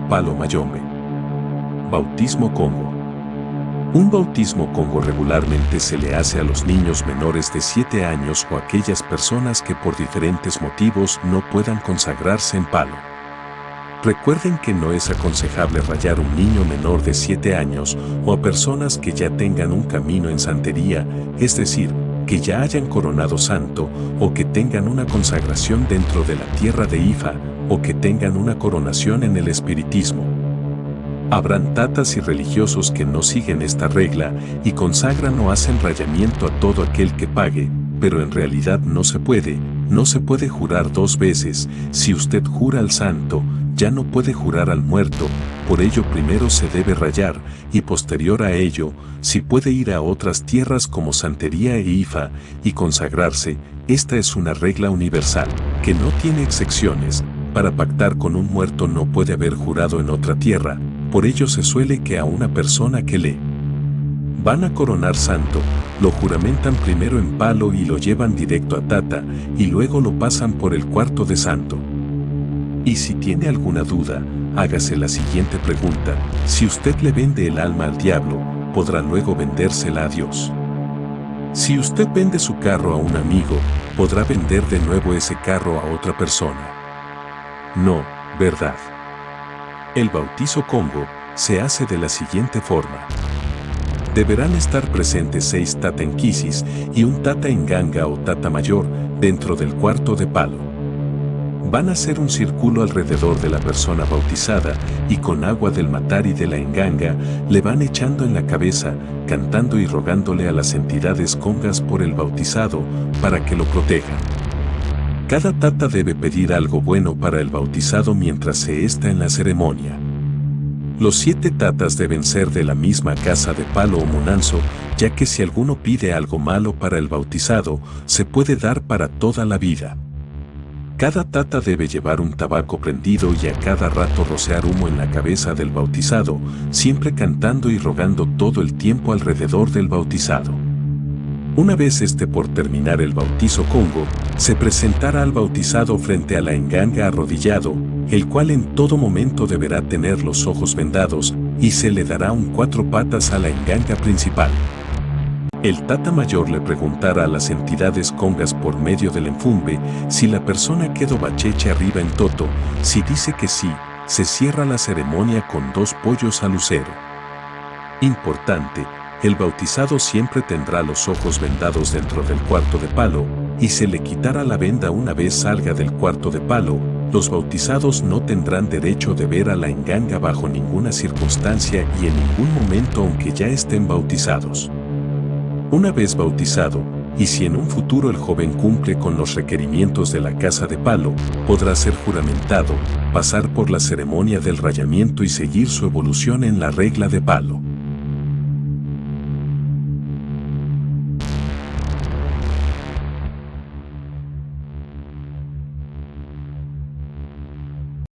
Palo Mayombe. Bautismo Congo. Un bautismo Congo regularmente se le hace a los niños menores de 7 años o a aquellas personas que por diferentes motivos no puedan consagrarse en palo. Recuerden que no es aconsejable rayar un niño menor de 7 años o a personas que ya tengan un camino en santería, es decir, que ya hayan coronado santo o que tengan una consagración dentro de la tierra de Ifa o que tengan una coronación en el espiritismo. Habrán tatas y religiosos que no siguen esta regla y consagran o hacen rayamiento a todo aquel que pague, pero en realidad no se puede jurar 2 veces. Si usted jura al santo, ya no puede jurar al muerto, por ello primero se debe rayar y posterior a ello, si puede ir a otras tierras como Santería e Ifa y consagrarse. Esta es una regla universal, que no tiene excepciones. Para pactar con un muerto no puede haber jurado en otra tierra, por ello se suele que a una persona que le van a coronar santo, lo juramentan primero en palo y lo llevan directo a tata y luego lo pasan por el cuarto de santo. Y si tiene alguna duda, hágase la siguiente pregunta: si usted le vende el alma al diablo, ¿podrá luego vendérsela a Dios? Si usted vende su carro a un amigo, ¿podrá vender de nuevo ese carro a otra persona? No, ¿verdad? El bautizo Congo se hace de la siguiente forma. Deberán estar presentes 6 tata enquisis y un tata enganga o tata mayor dentro del cuarto de palo. Van a hacer un círculo alrededor de la persona bautizada y con agua del matar y de la enganga le van echando en la cabeza, cantando y rogándole a las entidades congas por el bautizado para que lo protejan. Cada tata debe pedir algo bueno para el bautizado mientras se está en la ceremonia. Los 7 tatas deben ser de la misma casa de palo o munanzo, ya que si alguno pide algo malo para el bautizado, se puede dar para toda la vida. Cada tata debe llevar un tabaco prendido y a cada rato rociar humo en la cabeza del bautizado, siempre cantando y rogando todo el tiempo alrededor del bautizado. Una vez esté por terminar el bautizo Congo, se presentará al bautizado frente a la enganga arrodillado, el cual en todo momento deberá tener los ojos vendados, y se le dará un 4 patas a la enganga principal. El tata mayor le preguntará a las entidades congas por medio del enfumbe si la persona quedó bacheche arriba en toto. Si dice que sí, se cierra la ceremonia con 2 pollos al lucero. Importante, el bautizado siempre tendrá los ojos vendados dentro del cuarto de palo y se le quitará la venda una vez salga del cuarto de palo. Los bautizados no tendrán derecho de ver a la enganga bajo ninguna circunstancia y en ningún momento aunque ya estén bautizados. Una vez bautizado, y si en un futuro el joven cumple con los requerimientos de la casa de palo, podrá ser juramentado, pasar por la ceremonia del rayamiento y seguir su evolución en la regla de palo.